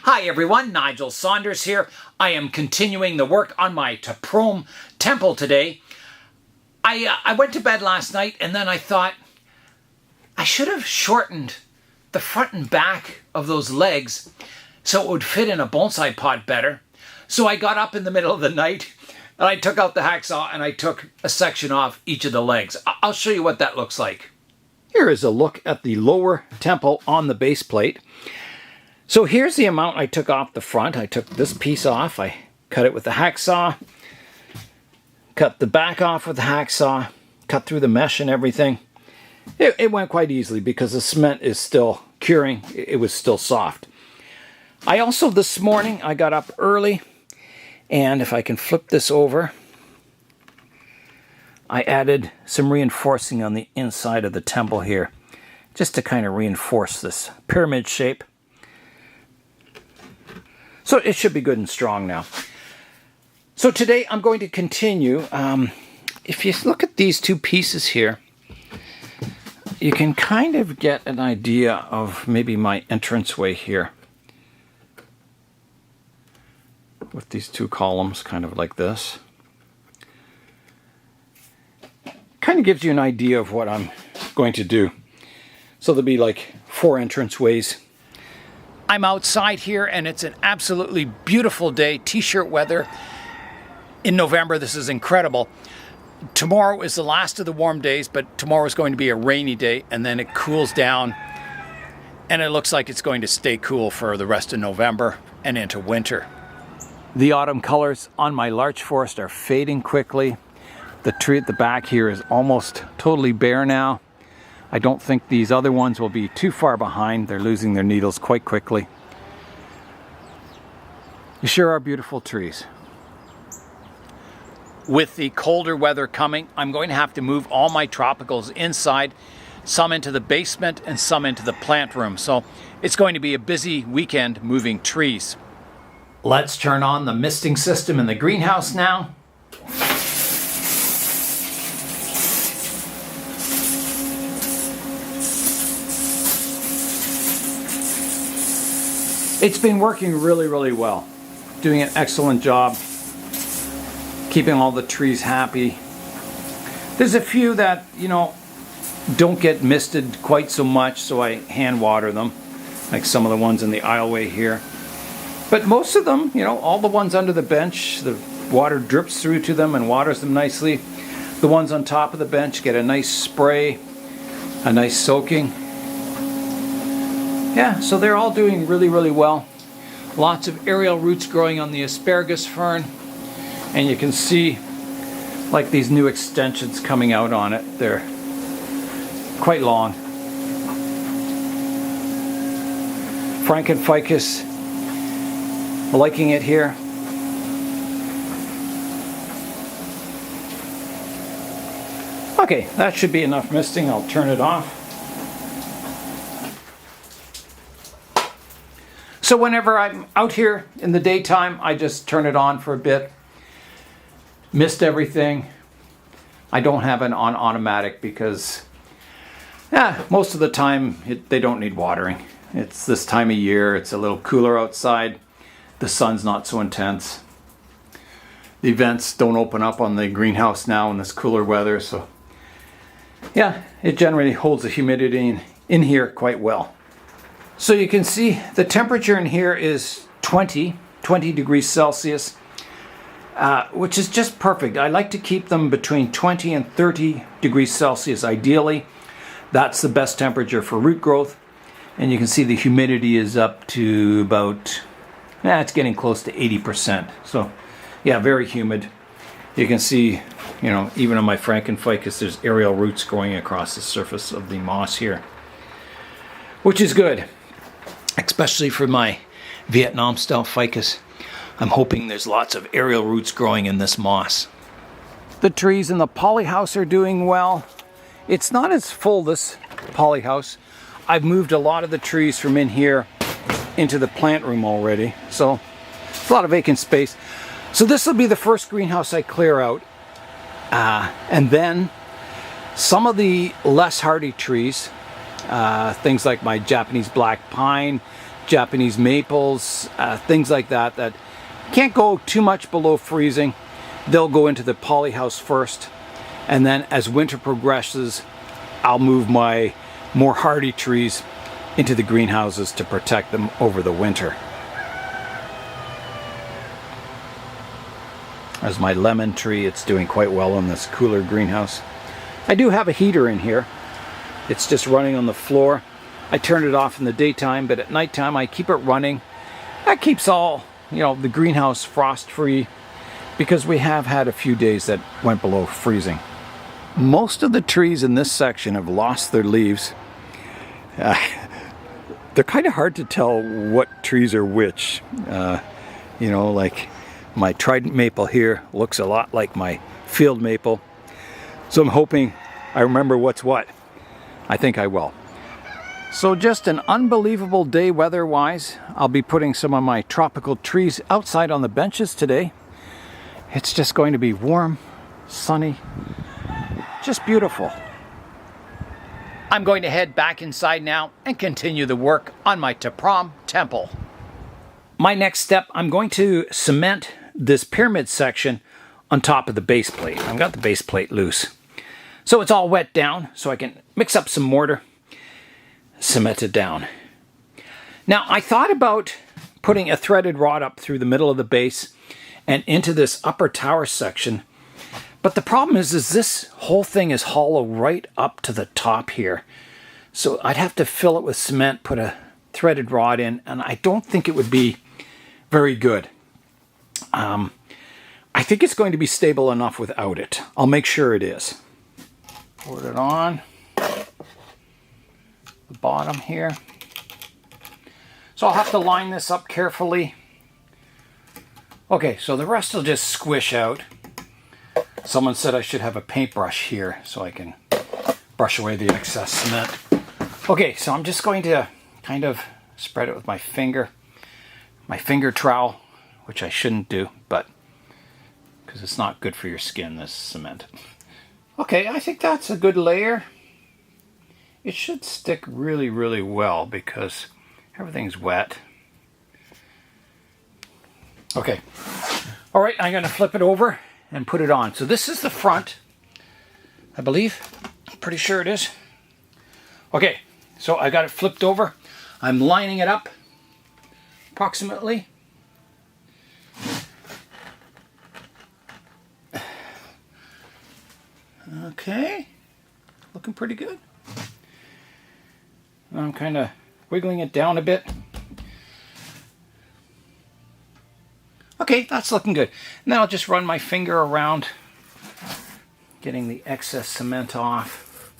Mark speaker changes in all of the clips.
Speaker 1: Hi everyone, Nigel Saunders here. I am continuing the work on my Prohm temple today. I went to bed last night and then I thought I should have shortened the front and back of those legs so it would fit in a bonsai pot better. So I got up in the middle of the night and I took out the hacksaw and I took a section off each of the legs. I'll show you what that looks like. Here is a look at the lower temple on the base plate. So here's the amount I took off the front. I took this piece off, I cut it with the hacksaw, cut the back off with the hacksaw, cut through the mesh and everything. It went quite easily because the cement is still curing. It was still soft. I also, this morning, I got up early, and if I can flip this over, I added some reinforcing on the inside of the temple here, just to kind of reinforce this pyramid shape. So it should be good and strong now. So today I'm going to continue. If you look at these two pieces here, you can kind of get an idea of maybe my entranceway here. With these two columns, kind of like this. Kind of gives you an idea of what I'm going to do. So there'll be like 4 entranceways. I'm outside here and it's an absolutely beautiful day, t-shirt weather. In November, this is incredible. Tomorrow is the last of the warm days, but tomorrow is going to be a rainy day and then it cools down and it looks like it's going to stay cool for the rest of November and into winter. The autumn colors on my larch forest are fading quickly. The tree at the back here is almost totally bare now. I don't think these other ones will be too far behind. They're losing their needles quite quickly. You sure are beautiful trees. With the colder weather coming, I'm going to have to move all my tropicals inside, some into the basement and some into the plant room. So it's going to be a busy weekend moving trees. Let's turn on the misting system in the greenhouse now. It's been working really well. Doing an excellent job. Keeping all the trees happy. There's a few that, don't get misted quite so much, so I hand water them. Like some of the ones in the aisleway here. But most of them, all the ones under the bench, the water drips through to them and waters them nicely. The ones on top of the bench get a nice spray, a nice soaking. Yeah, so they're all doing really well. Lots of aerial roots growing on the asparagus fern. And you can see like these new extensions coming out on it. They're quite long. Ficus, liking it here. Okay, that should be enough misting. I'll turn it off. So whenever I'm out here in the daytime, I just turn it on for a bit. Mist everything. I don't have it on automatic because most of the time they don't need watering. It's this time of year, it's a little cooler outside. The sun's not so intense. The vents don't open up on the greenhouse now in this cooler weather, so yeah, it generally holds the humidity in here quite well. So you can see the temperature in here is 20 degrees Celsius, which is just perfect. I like to keep them between 20 and 30 degrees Celsius ideally. That's the best temperature for root growth. And you can see the humidity is up to about, it's getting close to 80%. So yeah, very humid. You can see, even on my Ficus, there's aerial roots growing across the surface of the moss here, which is good. Especially for my Vietnam style ficus. I'm hoping there's lots of aerial roots growing in this moss. The trees in the polyhouse are doing well. It's not as full, this polyhouse. I've moved a lot of the trees from in here into the plant room already. So a lot of vacant space. So this will be the first greenhouse I clear out. And then some of the less hardy trees, things like my Japanese black pine, Japanese maples, things like that, that can't go too much below freezing. They'll go into the polyhouse first, and then as winter progresses, I'll move my more hardy trees into the greenhouses to protect them over the winter. As my lemon tree, it's doing quite well in this cooler greenhouse. I do have a heater in here. It's just running on the floor. I turn it off in the daytime, but at nighttime I keep it running. That keeps all, the greenhouse frost-free, because we have had a few days that went below freezing. Most of the trees in this section have lost their leaves. They're kind of hard to tell what trees are which. Like my trident maple here looks a lot like my field maple. So I'm hoping I remember what's what. I think I will. So just an unbelievable day weather-wise. I'll be putting some of my tropical trees outside on the benches today. It's just going to be warm, sunny, just beautiful. I'm going to head back inside now and continue the work on my Prohm temple. My next step, I'm going to cement this pyramid section on top of the base plate. I've got the base plate loose. So it's all wet down, so I can mix up some mortar, cement it down. Now I thought about putting a threaded rod up through the middle of the base and into this upper tower section. But the problem is this whole thing is hollow right up to the top here. So I'd have to fill it with cement, put a threaded rod in, and I don't think it would be very good. I think it's going to be stable enough without it. I'll make sure it is. Put it on the bottom here. So I'll have to line this up carefully. Okay, so the rest will just squish out. Someone said I should have a paintbrush here so I can brush away the excess cement. Okay, so I'm just going to kind of spread it with my finger trowel, which I shouldn't do, but because it's not good for your skin, this cement. Okay, I think that's a good layer. It should stick really, really well because everything's wet. Okay, all right, I'm gonna flip it over and put it on. So this is the front, I believe. I'm pretty sure it is. Okay, so I got it flipped over. I'm lining it up approximately. Okay, looking pretty good. I'm kind of wiggling it down a bit. Okay, that's looking good. And then I'll just run my finger around, getting the excess cement off.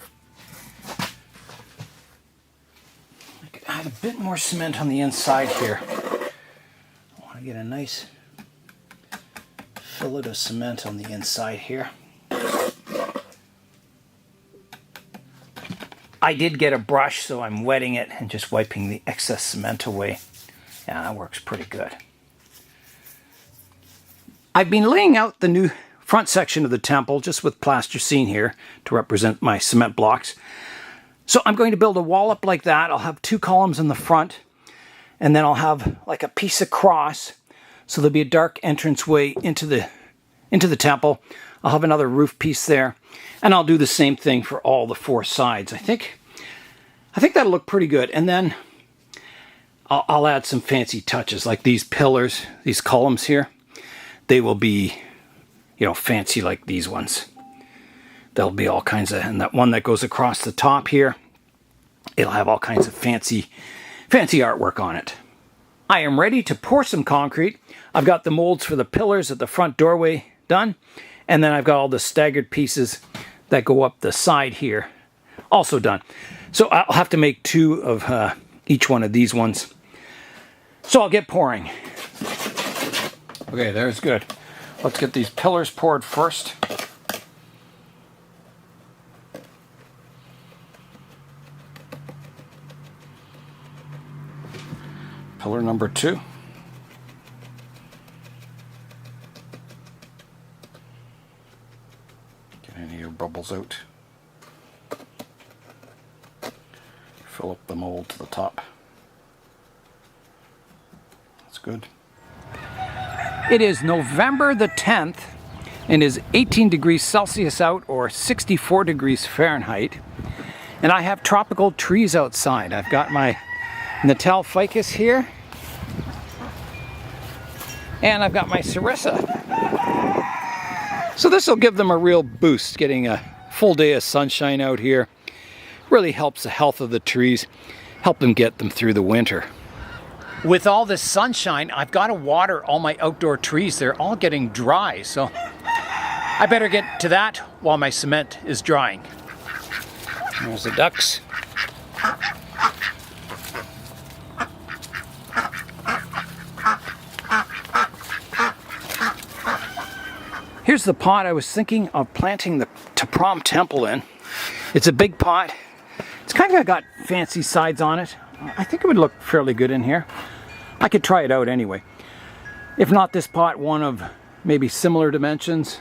Speaker 1: I could add a bit more cement on the inside here. I want to get a nice fillet of cement on the inside here. I did get a brush, so I'm wetting it and just wiping the excess cement away. Yeah, that works pretty good. I've been laying out the new front section of the temple just with plasticine here to represent my cement blocks. So I'm going to build a wall up like that. I'll have 2 columns in the front, and then I'll have like a piece across, so there'll be a dark entranceway into the temple. I'll have another roof piece there, and I'll do the same thing for all the 4 sides. I think that'll look pretty good. And then I'll add some fancy touches like these pillars, these columns here. They will be, fancy like these ones. There'll be all kinds of, and that one that goes across the top here, it'll have all kinds of fancy artwork on it. I am ready to pour some concrete. I've got the molds for the pillars at the front doorway done, and then I've got all the staggered pieces that go up the side here also done. So I'll have to make 2 of each one of these ones. So I'll get pouring. Okay, there's good. Let's get these pillars poured first. Pillar number 2. Get any of your bubbles out. Fill up the mold to the top.
Speaker 2: good.
Speaker 1: It is November the 10th and is 18 degrees Celsius out, or 64 degrees Fahrenheit. And I have tropical trees outside. I've got my Natal ficus here. And I've got my Sarissa. So this will give them a real boost, getting a full day of sunshine out here. Really helps the health of the trees, help them get them through the winter. With all this sunshine, I've got to water all my outdoor trees. They're all getting dry, so I better get to that while my cement is drying. There's the ducks. Here's the pot I was thinking of planting the Prohm temple in. It's a big pot. It's kind of got fancy sides on it. I think it would look fairly good in here. I could try it out anyway. If not this pot, one of maybe similar dimensions.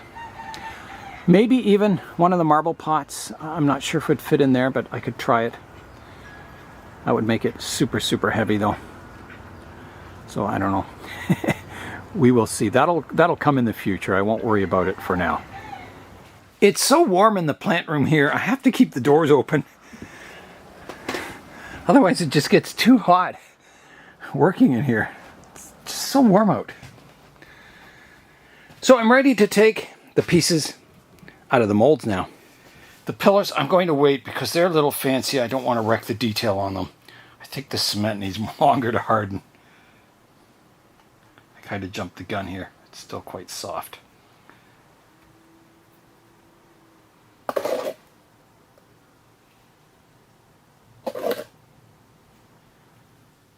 Speaker 1: Maybe even one of the marble pots. I'm not sure if it would fit in there, but I could try it. I would make it super, super heavy though. So I don't know. We will see. That'll come in the future. I won't worry about it for now. It's so warm in the plant room here. I have to keep the doors open. Otherwise it just gets too hot working in here. It's just so warm out. So I'm ready to take the pieces out of the molds now. The pillars, I'm going to wait because they're a little fancy. I don't want to wreck the detail on them. I think the cement needs longer to harden. I kind of jumped the gun here. It's still quite soft.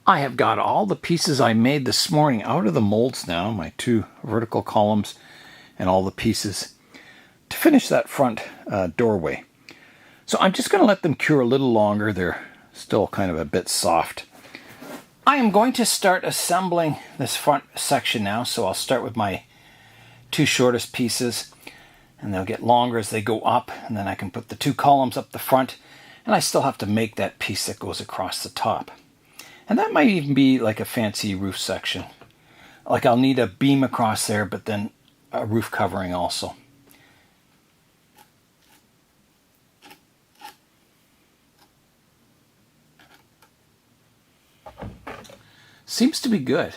Speaker 1: I have got all the pieces I made this morning out of the molds now, my 2 vertical columns and all the pieces, to finish that front doorway. So I'm just going to let them cure a little longer. They're still kind of a bit soft. I am going to start assembling this front section now, so I'll start with my 2 shortest pieces, and they'll get longer as they go up, and then I can put the 2 columns up the front, and I still have to make that piece that goes across the top. And that might even be like a fancy roof section. Like I'll need a beam across there, but then a roof covering also. Seems to be good.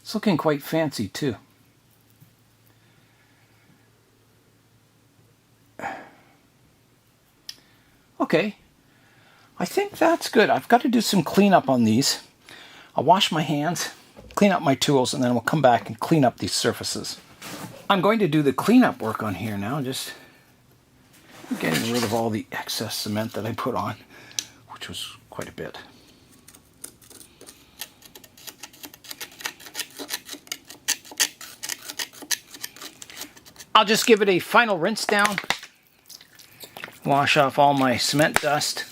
Speaker 1: It's looking quite fancy too. Okay. I think that's good. I've got to do some cleanup on these. I'll wash my hands, clean up my tools, and then we'll come back and clean up these surfaces. I'm going to do the cleanup work on here now, just getting rid of all the excess cement that I put on, which was quite a bit. I'll just give it a final rinse down, wash off all my cement dust.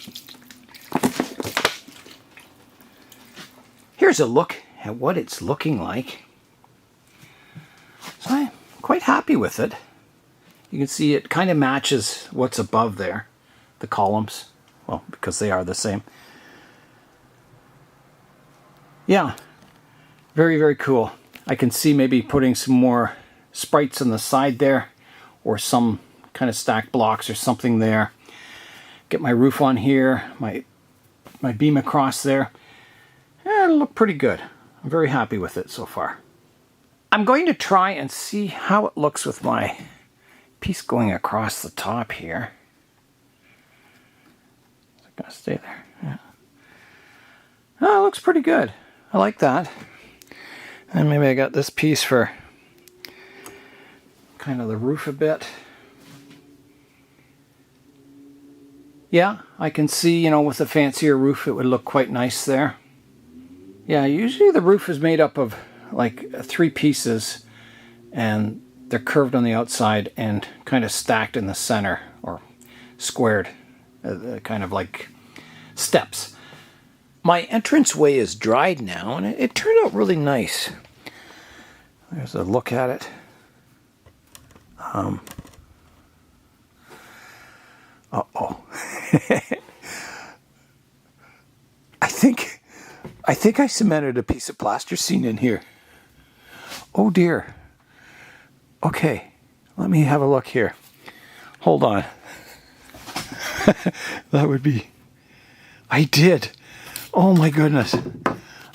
Speaker 1: Here's a look at what it's looking like. So I'm quite happy with it. You can see it kind of matches what's above there, the columns, well, because they are the same. Yeah, very, very cool. I can see maybe putting some more sprites on the side there, or some kind of stacked blocks or something there. Get my roof on here, my beam across there. Yeah, it'll look pretty good. I'm very happy with it so far. I'm going to try and see how it looks with my piece going across the top here. Is it going to stay there? Yeah. Oh, it looks pretty good. I like that. And maybe I got this piece for kind of the roof a bit. Yeah, I can see, you know, with a fancier roof it would look quite nice there. Yeah, usually the roof is made up of like 3 pieces, and they're curved on the outside and kind of stacked in the center, or squared, kind of like steps. My entranceway is dried now, and it turned out really nice. There's a look at it. Uh-oh. I think I cemented a piece of plasticine in here. Oh dear. Okay, let me have a look here. Hold on. That would be... I did. Oh my goodness.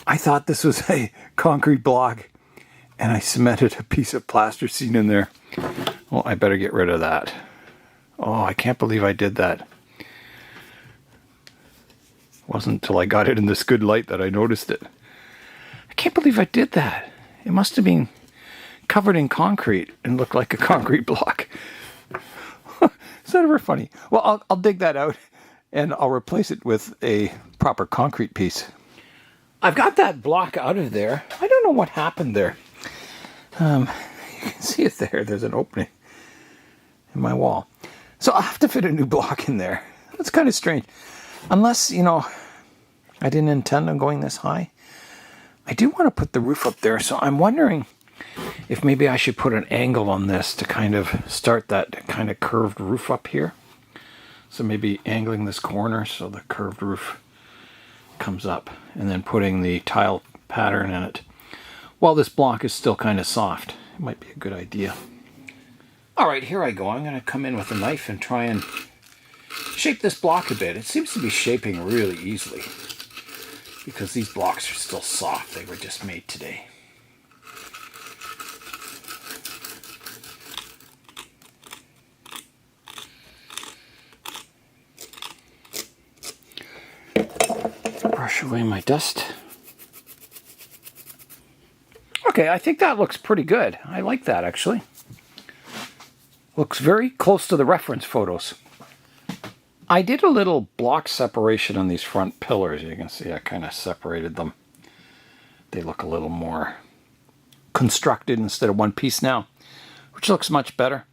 Speaker 1: I thought this was a concrete block and I cemented a piece of plasticine in there. Well, I better get rid of that. Oh, I can't believe I did that. It wasn't until I got it in this good light that I noticed it. I can't believe I did that. It must have been covered in concrete and looked like a concrete block. Is that ever funny? Well, I'll dig that out and I'll replace it with a proper concrete piece. I've got that block out of there. I don't know what happened there. You can see it there. There's an opening in my wall. So I'll have to fit a new block in there. That's kind of strange. Unless, you know, I didn't intend on going this high. I do want to put the roof up there, so I'm wondering if maybe I should put an angle on this to kind of start that kind of curved roof up here. So maybe angling this corner so the curved roof comes up, and then putting the tile pattern in it. While this block is still kind of soft, it might be a good idea. All right, here I go. I'm going to come in with a knife and try and shape this block a bit. It seems to be shaping really easily because these blocks are still soft. They were just made today. Brush away my dust. Okay, I think that looks pretty good. I like that, actually. Looks very close to the reference photos. I did a little block separation on these front pillars. You can see I kind of separated them. They look a little more constructed instead of one piece now, which looks much better.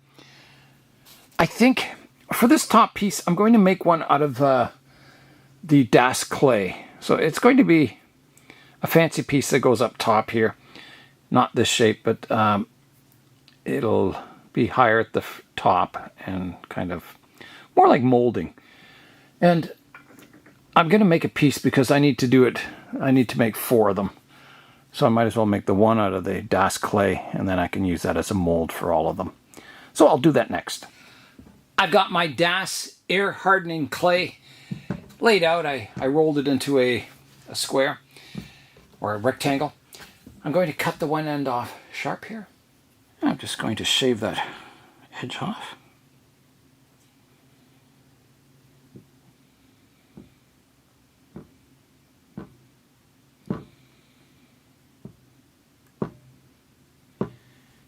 Speaker 1: I think for this top piece, I'm going to make one out of the Das clay. So it's going to be a fancy piece that goes up top here. Not this shape, but it'll be higher at the top and kind of more like molding. And I'm going to make a piece because I need to do it. I need to make 4 of them. So I might as well make the one out of the Das clay, and then I can use that as a mold for all of them. So I'll do that next. I've got my Das air hardening clay laid out. I rolled it into a square or a rectangle. I'm going to cut the one end off sharp here. I'm just going to shave that edge off.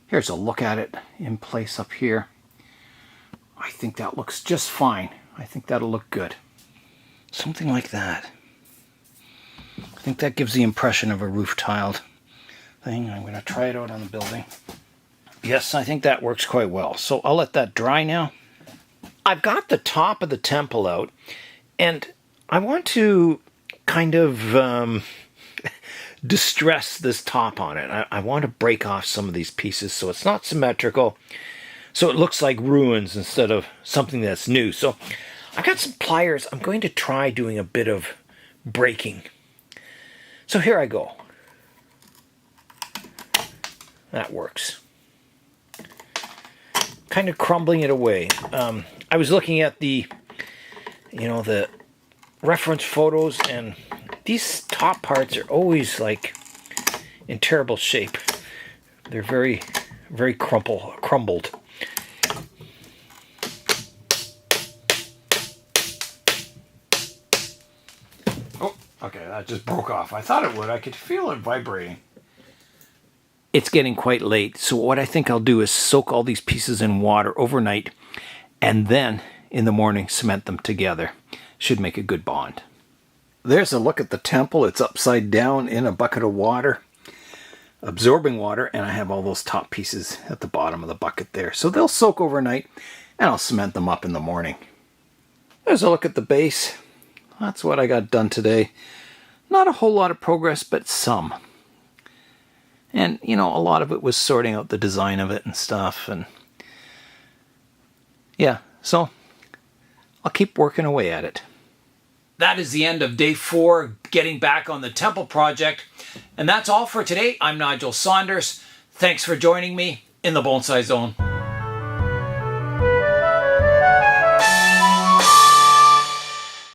Speaker 1: Here's a look at it in place up here. I think that looks just fine. I think that'll look good. Something like that. I think that gives the impression of a roof tiled thing. I'm going to try it out on the building. Yes, I think that works quite well. So I'll let that dry now. I've got the top of the temple out, and I want to kind of distress this top on it. I want to break off some of these pieces so it's not symmetrical, so it looks like ruins instead of something that's new. So I got some pliers. I'm going to try doing a bit of breaking. So here I go. That works. Kind of crumbling it away. I was looking at the reference photos, and these top parts are always like in terrible shape. They're very, very crumbled. Oh, okay, that just broke off. I thought it would. I could feel it vibrating. It's getting quite late, so what I think I'll do is soak all these pieces in water overnight, and then in the morning cement them together. Should make a good bond. There's a look at the temple. It's upside down in a bucket of water, absorbing water, and I have all those top pieces at the bottom of the bucket there. So they'll soak overnight, and I'll cement them up in the morning. There's a look at the base. That's what I got done today. Not a whole lot of progress, but some. And, you know, a lot of it was sorting out the design of it and stuff. And yeah, so I'll keep working away at it. that is the end of day 4, getting back on the temple project. And that's all for today. I'm Nigel Saunders. Thanks for joining me in the Bonsai Zone.